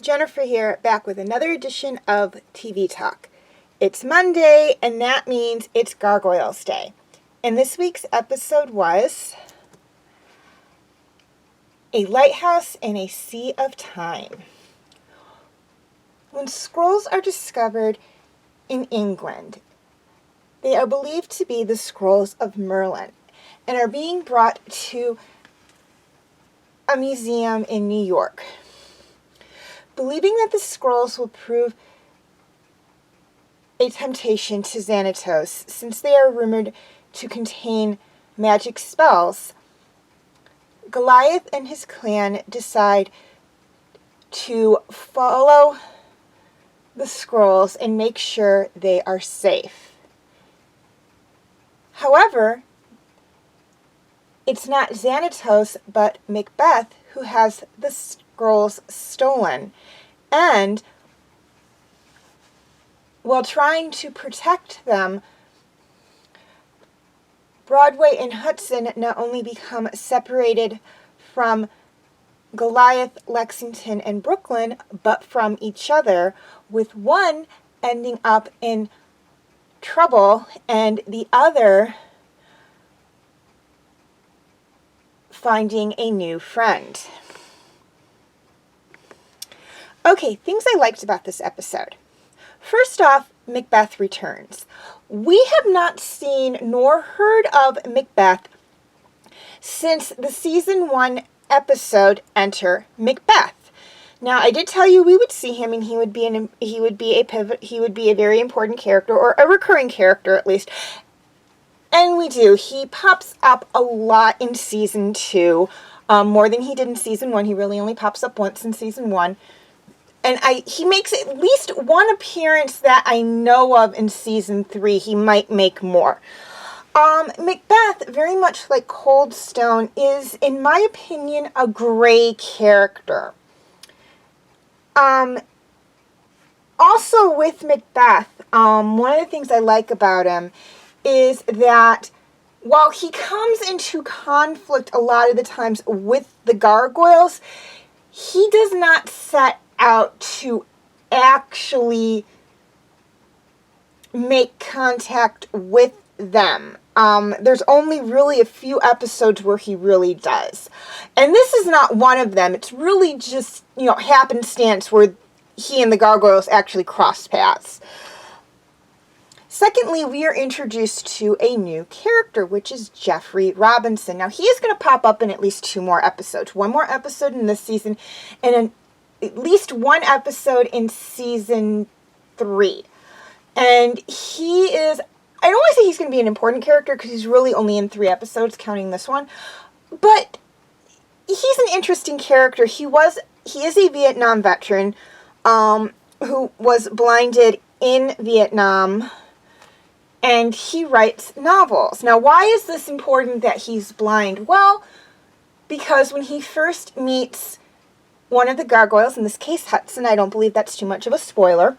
Jennifer here, back with another edition of TV Talk. It's Monday, and that means it's Gargoyles Day. And this week's episode was A Lighthouse in a Sea of Time. When scrolls are discovered in England, they are believed to be the Scrolls of Merline and are being brought to a museum in New York. Believing that the scrolls will prove a temptation to Xanatos, since they are rumored to contain magic spells, Goliath and his clan decide to follow the scrolls and make sure they are safe. However, it's not Xanatos, but Macbeth who has the scrolls stolen. And while trying to protect them, Broadway and Hudson not only become separated from Goliath, Lexington, and Brooklyn, but from each other, with one ending up in trouble and the other finding a new friend. Okay, things I liked about this episode. First off, Macbeth returns. We have not seen nor heard of Macbeth since the season 1 episode Enter Macbeth. Now, I did tell you we would see him, and he would be a very important character, or a recurring character at least. And we do. He pops up a lot in season 2, more than he did in season 1. He really only pops up once in season 1. And he makes at least one appearance that I know of in season 3. He might make more. Macbeth, very much like Coldstone, is, in my opinion, a gray character. Also with Macbeth, one of the things I like about him is that while he comes into conflict a lot of the times with the Gargoyles, he does not set out to actually make contact with them. There's only really a few episodes where he really does. And this is not one of them. It's really just, happenstance where he and the Gargoyles actually cross paths. Secondly, we are introduced to a new character, which is Geoffrey Robinson. Now, he is going to pop up in at least 2 more episodes. 1 more episode in this season, and at least 1 episode in season 3. And he is, I don't want to say he's going to be an important character, because he's really only in 3 episodes, counting this one. But he's an interesting character. He is a Vietnam veteran who was blinded in Vietnam, and he writes novels. Now, why is this important that he's blind? Well, because when he first meets one of the Gargoyles, in this case Hudson, I don't believe that's too much of a spoiler,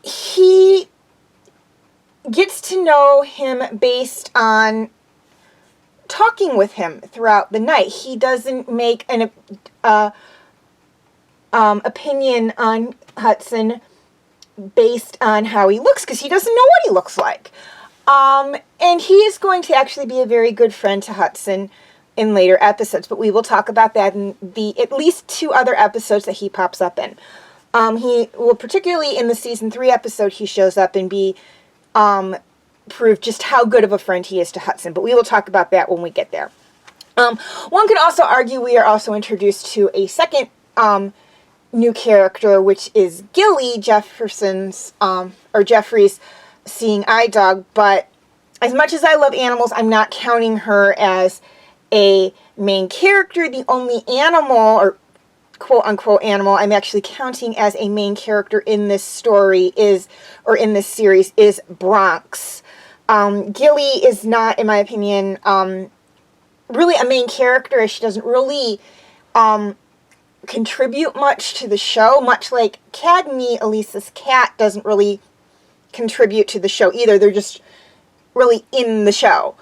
he gets to know him based on talking with him throughout the night. He doesn't make an opinion on Hudson based on how he looks, because he doesn't know what he looks like. And he is going to actually be a very good friend to Hudson in later episodes, but we will talk about that in the at least 2 other episodes that he pops up in. He will, particularly in the season 3 episode, he shows up and prove just how good of a friend he is to Hudson, but we will talk about that when we get there. One could also argue we are also introduced to a second new character, which is Gilly, Jeffrey's seeing eye dog, but as much as I love animals, I'm not counting her as a main character. The only animal, or quote-unquote animal, I'm actually counting as a main character in this story in this series is Bronx. Gilly is not, in my opinion, really a main character. She doesn't really contribute much to the show, much like Cadme, Elisa's cat, doesn't really contribute to the show either. They're just really in the show.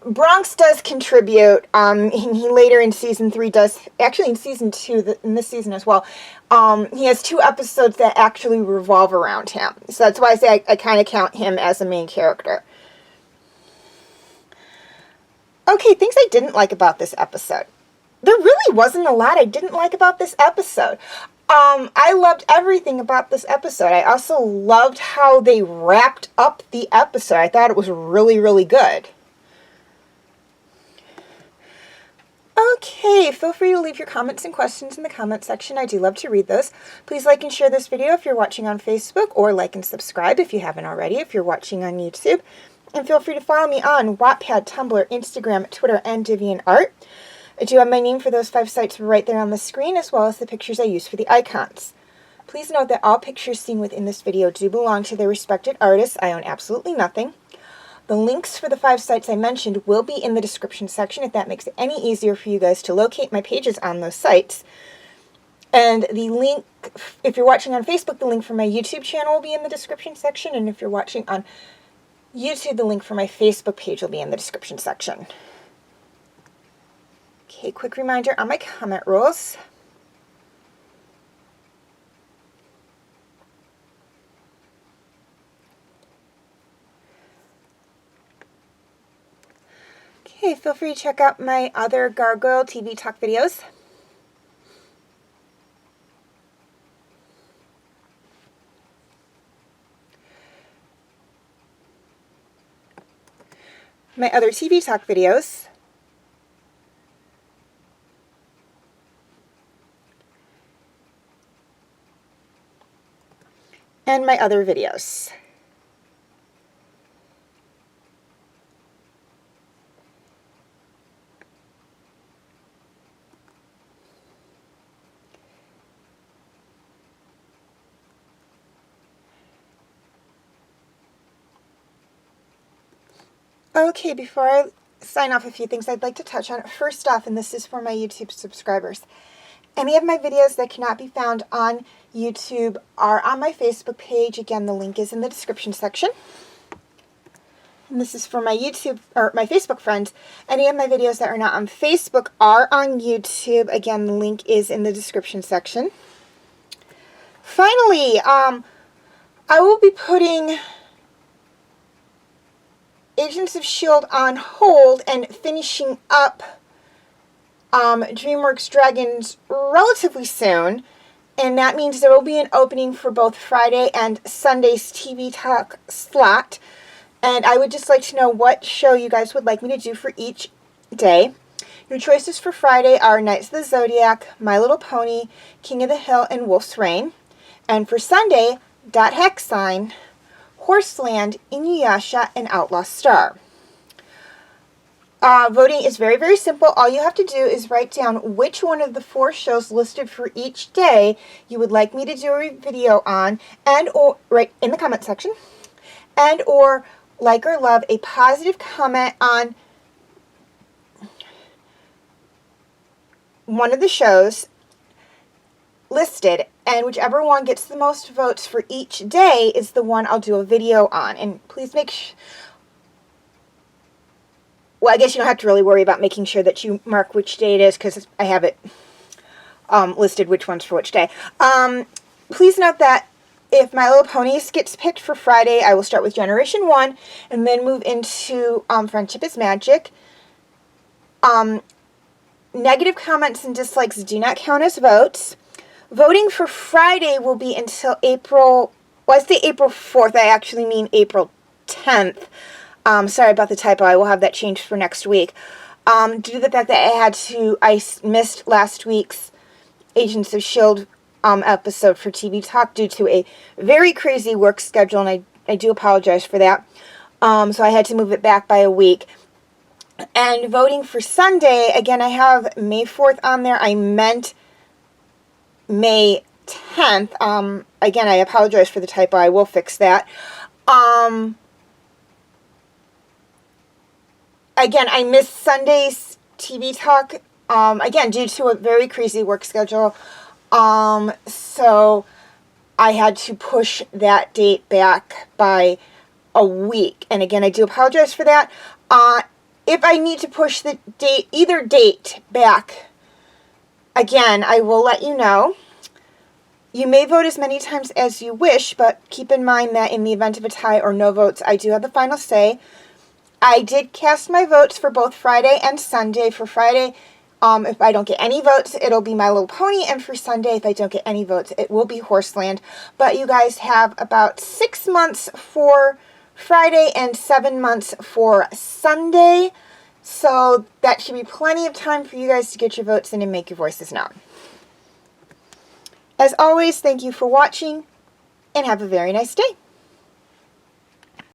Bronx does contribute. He later in season 3 does, actually in season 2, in this season as well, he has 2 episodes that actually revolve around him. So that's why I say I kind of count him as a main character. Okay, things I didn't like about this episode. There really wasn't a lot I didn't like about this episode. I loved everything about this episode. I also loved how they wrapped up the episode. I thought it was really, really good. Okay, feel free to leave your comments and questions in the comment section. I do love to read those. Please like and share this video if you're watching on Facebook, or like and subscribe if you haven't already if you're watching on YouTube. And feel free to follow me on Wattpad, Tumbler, Instagram, Twitter, and DeviantArt. I do have my name for those 5 sites right there on the screen, as well as the pictures I use for the icons. Please note that all pictures seen within this video do belong to their respected artists. I own absolutely nothing. The links for the 5 sites I mentioned will be in the description section if that makes it any easier for you guys to locate my pages on those sites. And the link, if you're watching on Facebook, the link for my YouTube channel will be in the description section. And if you're watching on YouTube, the link for my Facebook page will be in the description section. Okay, quick reminder on my comment rules. Okay, feel free to check out my other Gargoyle TV Talk videos. My other TV Talk videos. And my other videos. Okay, before I sign off, a few things I'd like to touch on. First off, and this is for my YouTube subscribers, any of my videos that cannot be found on YouTube are on my Facebook page. Again, the link is in the description section. And this is for my YouTube, or my Facebook friends. Any of my videos that are not on Facebook are on YouTube. Again, the link is in the description section. Finally, I will be putting Agents of S.H.I.E.L.D. on hold and finishing up DreamWorks Dragons relatively soon, and that means there will be an opening for both Friday and Sunday's TV Talk slot, and I would just like to know what show you guys would like me to do for each day. Your choices for Friday are Knights of the Zodiac, My Little Pony, King of the Hill, and Wolf's Rain, and for Sunday, Dot Hack Sign, Horseland, Inuyasha, and Outlaw Star. Voting is very, very simple. All you have to do is write down which one of the 4 shows listed for each day you would like me to do a video on, and or right in the comment section, and or like or love a positive comment on one of the shows listed, and whichever one gets the most votes for each day is the one I'll do a video on. And please make well, I guess you don't have to really worry about making sure that you mark which day it is, because I have it listed which one's for which day. Please note that if My Little Ponies gets picked for Friday, I will start with Generation 1 and then move into Friendship is Magic. Negative comments and dislikes do not count as votes. Voting for Friday will be until April, well, I say April 4th, I actually mean April 10th. Sorry about the typo, I will have that changed for next week. Due to the fact that I missed last week's Agents of S.H.I.E.L.D. Episode for TV Talk due to a very crazy work schedule, and I do apologize for that. So I had to move it back by a week. And voting for Sunday, again, I have May 4th on there. I meant May 10th. Again, I apologize for the typo. I will fix that. Again, I missed Sunday's TV Talk, again, due to a very crazy work schedule. So I had to push that date back by a week. And again, I do apologize for that. if I need to push the date, either date back again, I will let you know. You may vote as many times as you wish, but keep in mind that in the event of a tie or no votes, I do have the final say. I did cast my votes for both Friday and Sunday. For Friday, if I don't get any votes, it'll be My Little Pony, and for Sunday, if I don't get any votes, it will be Horseland. But you guys have about 6 months for Friday and 7 months for Sunday, so that should be plenty of time for you guys to get your votes in and make your voices known. As always, thank you for watching, and have a very nice day.